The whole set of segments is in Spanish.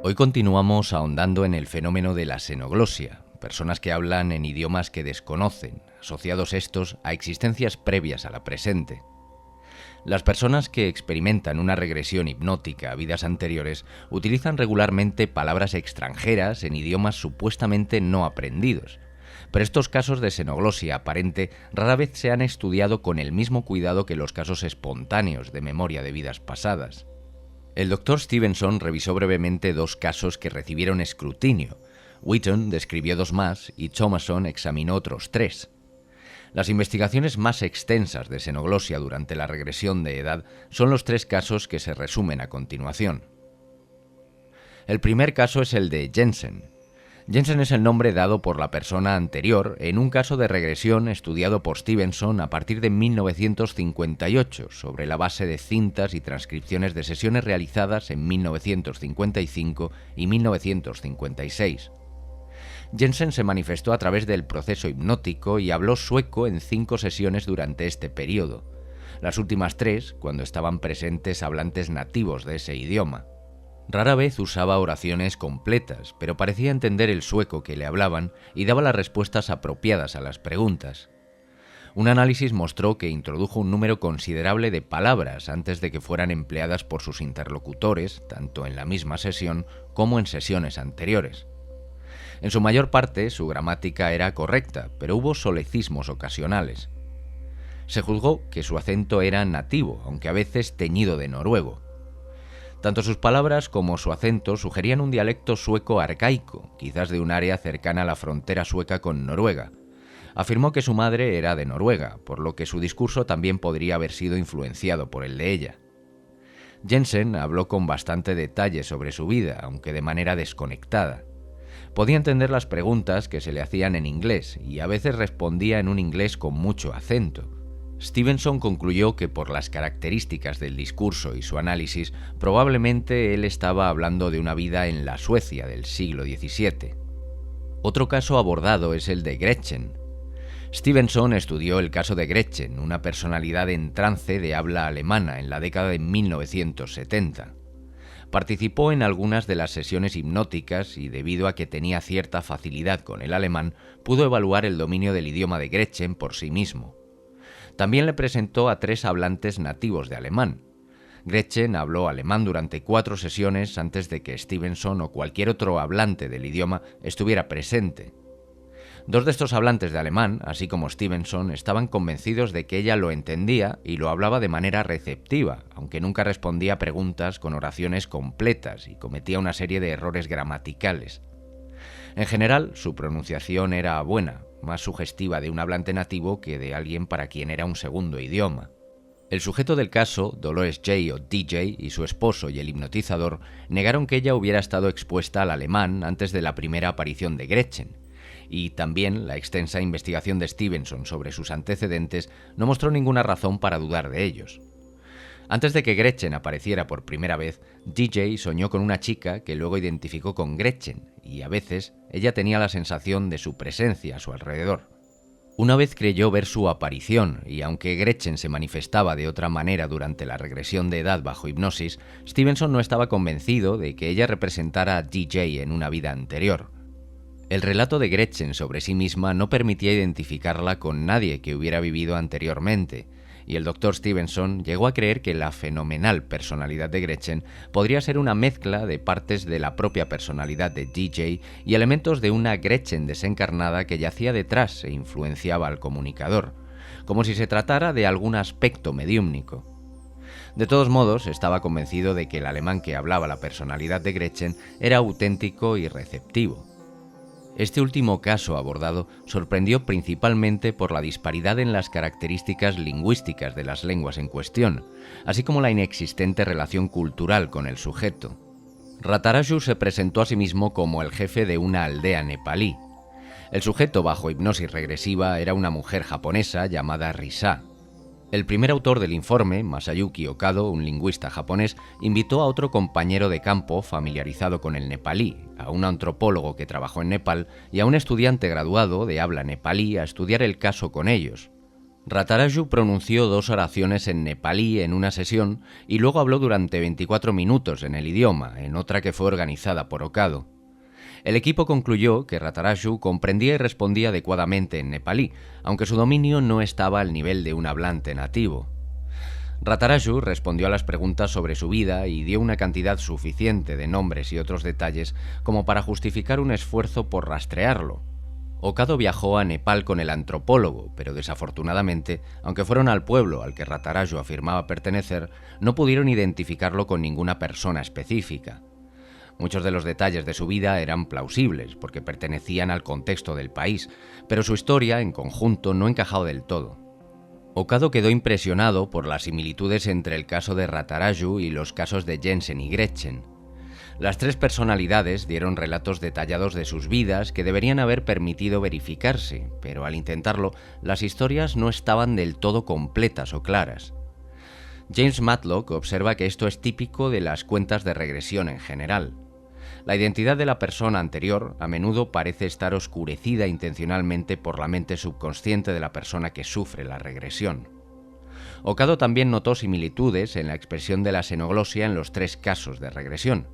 Hoy continuamos ahondando en el fenómeno de la xenoglosia, personas que hablan en idiomas que desconocen, asociados estos a existencias previas a la presente. Las personas que experimentan una regresión hipnótica a vidas anteriores utilizan regularmente palabras extranjeras en idiomas supuestamente no aprendidos, pero estos casos de xenoglosia aparente rara vez se han estudiado con el mismo cuidado que los casos espontáneos de memoria de vidas pasadas. El Dr. Stevenson revisó brevemente 2 casos que recibieron escrutinio. Wheaton describió 2 más y Thomason examinó otros 3. Las investigaciones más extensas de xenoglosia durante la regresión de edad son los 3 casos que se resumen a continuación. El primer caso es el de Jensen. Jensen es el nombre dado por la persona anterior en un caso de regresión estudiado por Stevenson a partir de 1958 sobre la base de cintas y transcripciones de sesiones realizadas en 1955 y 1956. Jensen se manifestó a través del proceso hipnótico y habló sueco en 5 sesiones durante este periodo, las últimas 3 cuando estaban presentes hablantes nativos de ese idioma. Rara vez usaba oraciones completas, pero parecía entender el sueco que le hablaban y daba las respuestas apropiadas a las preguntas. Un análisis mostró que introdujo un número considerable de palabras antes de que fueran empleadas por sus interlocutores, tanto en la misma sesión como en sesiones anteriores. En su mayor parte, su gramática era correcta, pero hubo solecismos ocasionales. Se juzgó que su acento era nativo, aunque a veces teñido de noruego. Tanto sus palabras como su acento sugerían un dialecto sueco arcaico, quizás de un área cercana a la frontera sueca con Noruega. Afirmó que su madre era de Noruega, por lo que su discurso también podría haber sido influenciado por el de ella. Jensen habló con bastante detalle sobre su vida, aunque de manera desconectada. Podía entender las preguntas que se le hacían en inglés y a veces respondía en un inglés con mucho acento. Stevenson concluyó que por las características del discurso y su análisis, probablemente él estaba hablando de una vida en la Suecia del siglo XVII. Otro caso abordado es el de Gretchen. Stevenson estudió el caso de Gretchen, una personalidad en trance de habla alemana en la década de 1970. Participó en algunas de las sesiones hipnóticas y debido a que tenía cierta facilidad con el alemán, pudo evaluar el dominio del idioma de Gretchen por sí mismo. También le presentó a 3 hablantes nativos de alemán. Gretchen habló alemán durante 4 sesiones antes de que Stevenson o cualquier otro hablante del idioma estuviera presente. 2 de estos hablantes de alemán, así como Stevenson, estaban convencidos de que ella lo entendía y lo hablaba de manera receptiva, aunque nunca respondía a preguntas con oraciones completas y cometía una serie de errores gramaticales. En general, su pronunciación era buena, más sugestiva de un hablante nativo que de alguien para quien era un segundo idioma. El sujeto del caso, Dolores J. o DJ, y su esposo y el hipnotizador negaron que ella hubiera estado expuesta al alemán antes de la primera aparición de Gretchen, y también la extensa investigación de Stevenson sobre sus antecedentes no mostró ninguna razón para dudar de ellos. Antes de que Gretchen apareciera por primera vez, DJ soñó con una chica que luego identificó con Gretchen, y a veces ella tenía la sensación de su presencia a su alrededor. Una vez creyó ver su aparición, y aunque Gretchen se manifestaba de otra manera durante la regresión de edad bajo hipnosis, Stevenson no estaba convencido de que ella representara a DJ en una vida anterior. El relato de Gretchen sobre sí misma no permitía identificarla con nadie que hubiera vivido anteriormente, y el Dr. Stevenson llegó a creer que la fenomenal personalidad de Gretchen podría ser una mezcla de partes de la propia personalidad de DJ y elementos de una Gretchen desencarnada que yacía detrás e influenciaba al comunicador, como si se tratara de algún aspecto mediúmnico. De todos modos, estaba convencido de que el alemán que hablaba la personalidad de Gretchen era auténtico y receptivo. Este último caso abordado sorprendió principalmente por la disparidad en las características lingüísticas de las lenguas en cuestión, así como la inexistente relación cultural con el sujeto. Rataraju se presentó a sí mismo como el jefe de una aldea nepalí. El sujeto bajo hipnosis regresiva era una mujer japonesa llamada Risa. El primer autor del informe, Masayuki Okado, un lingüista japonés, invitó a otro compañero de campo familiarizado con el nepalí, a un antropólogo que trabajó en Nepal y a un estudiante graduado de habla nepalí a estudiar el caso con ellos. Rataraju pronunció 2 oraciones en nepalí en una sesión y luego habló durante 24 minutos en el idioma, en otra que fue organizada por Okado. El equipo concluyó que Rataraju comprendía y respondía adecuadamente en nepalí, aunque su dominio no estaba al nivel de un hablante nativo. Rataraju respondió a las preguntas sobre su vida y dio una cantidad suficiente de nombres y otros detalles como para justificar un esfuerzo por rastrearlo. Okado viajó a Nepal con el antropólogo, pero desafortunadamente, aunque fueron al pueblo al que Rataraju afirmaba pertenecer, no pudieron identificarlo con ninguna persona específica. Muchos de los detalles de su vida eran plausibles, porque pertenecían al contexto del país, pero su historia, en conjunto, no encajaba del todo. Okado quedó impresionado por las similitudes entre el caso de Rataraju y los casos de Jensen y Gretchen. Las 3 personalidades dieron relatos detallados de sus vidas que deberían haber permitido verificarse, pero al intentarlo, las historias no estaban del todo completas o claras. James Matlock observa que esto es típico de las cuentas de regresión en general. La identidad de la persona anterior a menudo parece estar oscurecida intencionalmente por la mente subconsciente de la persona que sufre la regresión. Okado también notó similitudes en la expresión de la xenoglosia en los 3 casos de regresión.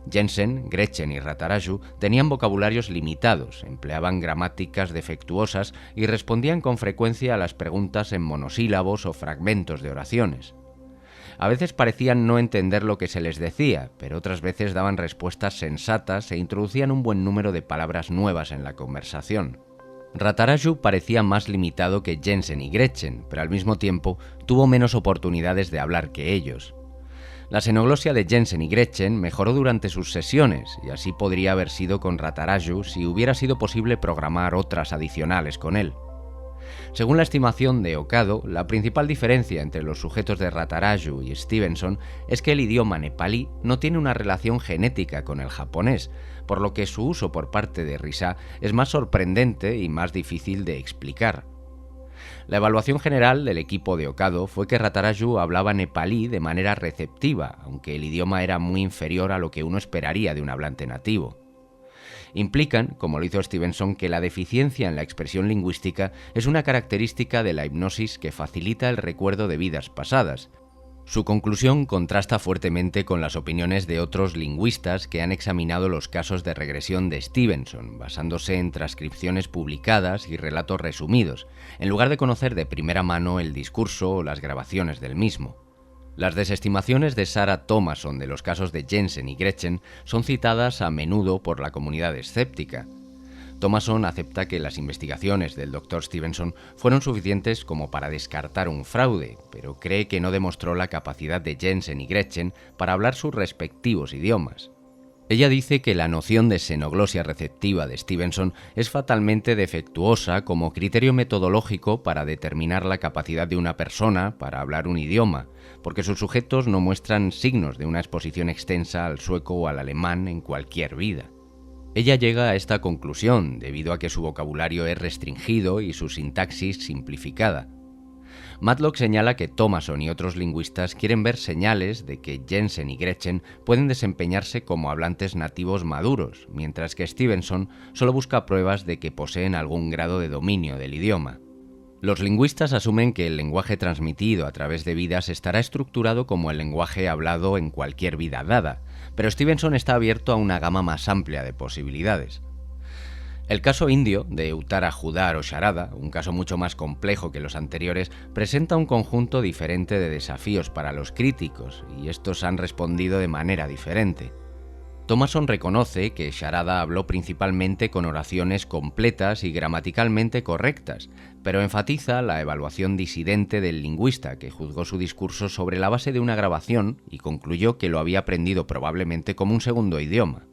Jensen, Gretchen y Rataraju tenían vocabularios limitados, empleaban gramáticas defectuosas y respondían con frecuencia a las preguntas en monosílabos o fragmentos de oraciones. A veces parecían no entender lo que se les decía, pero otras veces daban respuestas sensatas e introducían un buen número de palabras nuevas en la conversación. Rataraju parecía más limitado que Jensen y Gretchen, pero al mismo tiempo tuvo menos oportunidades de hablar que ellos. La xenoglosia de Jensen y Gretchen mejoró durante sus sesiones, y así podría haber sido con Rataraju si hubiera sido posible programar otras adicionales con él. Según la estimación de Okado, la principal diferencia entre los sujetos de Rataraju y Stevenson es que el idioma nepalí no tiene una relación genética con el japonés, por lo que su uso por parte de Risa es más sorprendente y más difícil de explicar. La evaluación general del equipo de Okado fue que Rataraju hablaba nepalí de manera receptiva, aunque el idioma era muy inferior a lo que uno esperaría de un hablante nativo. Implican, como lo hizo Stevenson, que la deficiencia en la expresión lingüística es una característica de la hipnosis que facilita el recuerdo de vidas pasadas. Su conclusión contrasta fuertemente con las opiniones de otros lingüistas que han examinado los casos de regresión de Stevenson, basándose en transcripciones publicadas y relatos resumidos, en lugar de conocer de primera mano el discurso o las grabaciones del mismo. Las desestimaciones de Sarah Thomason de los casos de Jensen y Gretchen son citadas a menudo por la comunidad escéptica. Thomason acepta que las investigaciones del Dr. Stevenson fueron suficientes como para descartar un fraude, pero cree que no demostró la capacidad de Jensen y Gretchen para hablar sus respectivos idiomas. Ella dice que la noción de xenoglosia receptiva de Stevenson es fatalmente defectuosa como criterio metodológico para determinar la capacidad de una persona para hablar un idioma, porque sus sujetos no muestran signos de una exposición extensa al sueco o al alemán en cualquier vida. Ella llega a esta conclusión debido a que su vocabulario es restringido y su sintaxis simplificada. Matlock señala que Thomason y otros lingüistas quieren ver señales de que Jensen y Gretchen pueden desempeñarse como hablantes nativos maduros, mientras que Stevenson solo busca pruebas de que poseen algún grado de dominio del idioma. Los lingüistas asumen que el lenguaje transmitido a través de vidas estará estructurado como el lenguaje hablado en cualquier vida dada, pero Stevenson está abierto a una gama más amplia de posibilidades. El caso indio de Uttara Judar o Sharada, un caso mucho más complejo que los anteriores, presenta un conjunto diferente de desafíos para los críticos, y estos han respondido de manera diferente. Thomason reconoce que Sharada habló principalmente con oraciones completas y gramaticalmente correctas, pero enfatiza la evaluación disidente del lingüista, que juzgó su discurso sobre la base de una grabación y concluyó que lo había aprendido probablemente como un segundo idioma.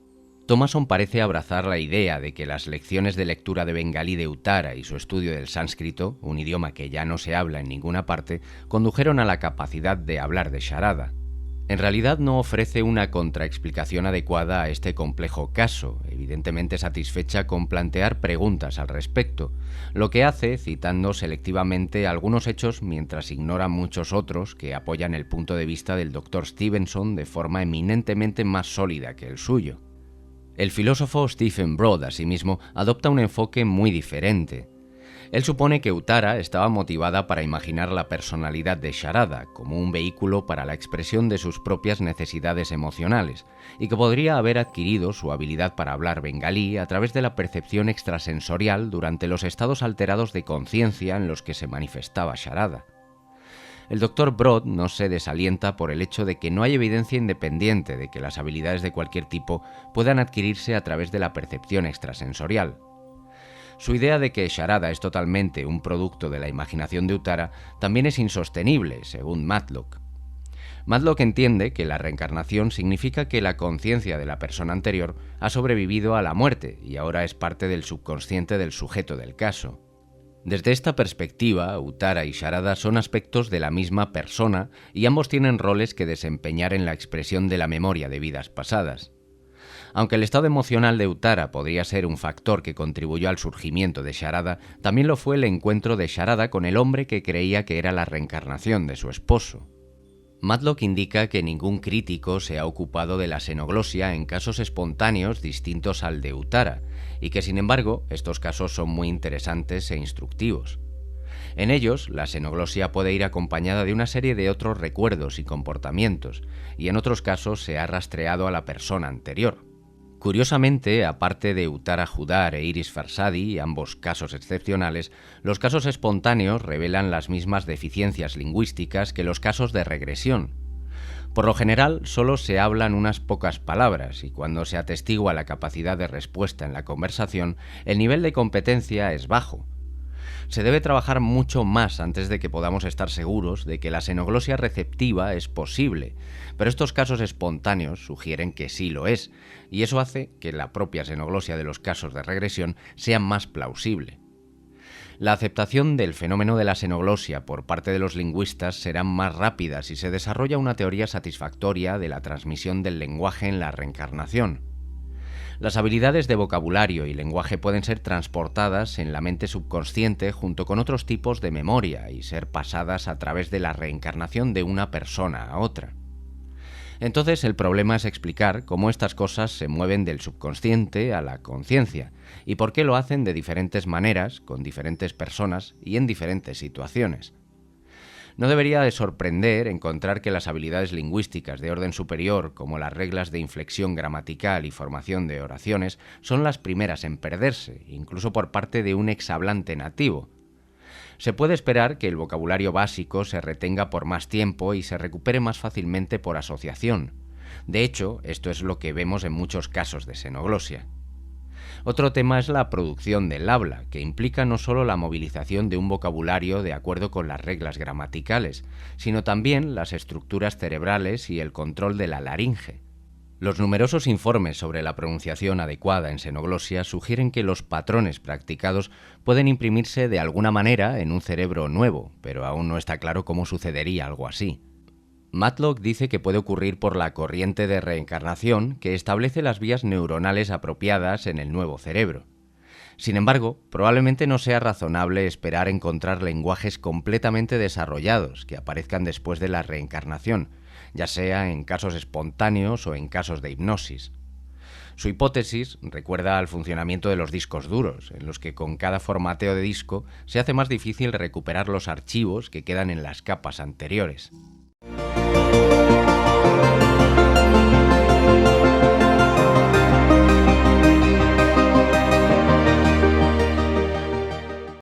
Thomason parece abrazar la idea de que las lecciones de lectura de bengalí de Uttara y su estudio del sánscrito, un idioma que ya no se habla en ninguna parte, condujeron a la capacidad de hablar de Sharada. En realidad no ofrece una contraexplicación adecuada a este complejo caso, evidentemente satisfecha con plantear preguntas al respecto, lo que hace citando selectivamente algunos hechos mientras ignora muchos otros que apoyan el punto de vista del Dr. Stevenson de forma eminentemente más sólida que el suyo. El filósofo Stephen Broad, asimismo, adopta un enfoque muy diferente. Él supone que Uttara estaba motivada para imaginar la personalidad de Sharada como un vehículo para la expresión de sus propias necesidades emocionales, y que podría haber adquirido su habilidad para hablar bengalí a través de la percepción extrasensorial durante los estados alterados de conciencia en los que se manifestaba Sharada. El Dr. Broad no se desalienta por el hecho de que no hay evidencia independiente de que las habilidades de cualquier tipo puedan adquirirse a través de la percepción extrasensorial. Su idea de que Sharada es totalmente un producto de la imaginación de Uttara también es insostenible, según Matlock. Matlock entiende que la reencarnación significa que la conciencia de la persona anterior ha sobrevivido a la muerte y ahora es parte del subconsciente del sujeto del caso. Desde esta perspectiva, Uttara y Sharada son aspectos de la misma persona y ambos tienen roles que desempeñar en la expresión de la memoria de vidas pasadas. Aunque el estado emocional de Uttara podría ser un factor que contribuyó al surgimiento de Sharada, también lo fue el encuentro de Sharada con el hombre que creía que era la reencarnación de su esposo. Matlock indica que ningún crítico se ha ocupado de la xenoglosia en casos espontáneos distintos al de Uttara, y que sin embargo estos casos son muy interesantes e instructivos. En ellos, la xenoglosia puede ir acompañada de una serie de otros recuerdos y comportamientos, y en otros casos se ha rastreado a la persona anterior. Curiosamente, aparte de Uttara Judar e Iris Farsadi, ambos casos excepcionales, los casos espontáneos revelan las mismas deficiencias lingüísticas que los casos de regresión. Por lo general, solo se hablan unas pocas palabras y cuando se atestigua la capacidad de respuesta en la conversación, el nivel de competencia es bajo. Se debe trabajar mucho más antes de que podamos estar seguros de que la xenoglosia receptiva es posible, pero estos casos espontáneos sugieren que sí lo es, y eso hace que la propia xenoglosia de los casos de regresión sea más plausible. La aceptación del fenómeno de la xenoglosia por parte de los lingüistas será más rápida si se desarrolla una teoría satisfactoria de la transmisión del lenguaje en la reencarnación. Las habilidades de vocabulario y lenguaje pueden ser transportadas en la mente subconsciente junto con otros tipos de memoria y ser pasadas a través de la reencarnación de una persona a otra. Entonces el problema es explicar cómo estas cosas se mueven del subconsciente a la conciencia y por qué lo hacen de diferentes maneras, con diferentes personas y en diferentes situaciones. No debería de sorprender encontrar que las habilidades lingüísticas de orden superior, como las reglas de inflexión gramatical y formación de oraciones, son las primeras en perderse, incluso por parte de un exhablante nativo. Se puede esperar que el vocabulario básico se retenga por más tiempo y se recupere más fácilmente por asociación. De hecho, esto es lo que vemos en muchos casos de xenoglosia. Otro tema es la producción del habla, que implica no solo la movilización de un vocabulario de acuerdo con las reglas gramaticales, sino también las estructuras cerebrales y el control de la laringe. Los numerosos informes sobre la pronunciación adecuada en xenoglosia sugieren que los patrones practicados pueden imprimirse de alguna manera en un cerebro nuevo, pero aún no está claro cómo sucedería algo así. Matlock dice que puede ocurrir por la corriente de reencarnación que establece las vías neuronales apropiadas en el nuevo cerebro. Sin embargo, probablemente no sea razonable esperar encontrar lenguajes completamente desarrollados que aparezcan después de la reencarnación, ya sea en casos espontáneos o en casos de hipnosis. Su hipótesis recuerda al funcionamiento de los discos duros, en los que con cada formateo de disco se hace más difícil recuperar los archivos que quedan en las capas anteriores.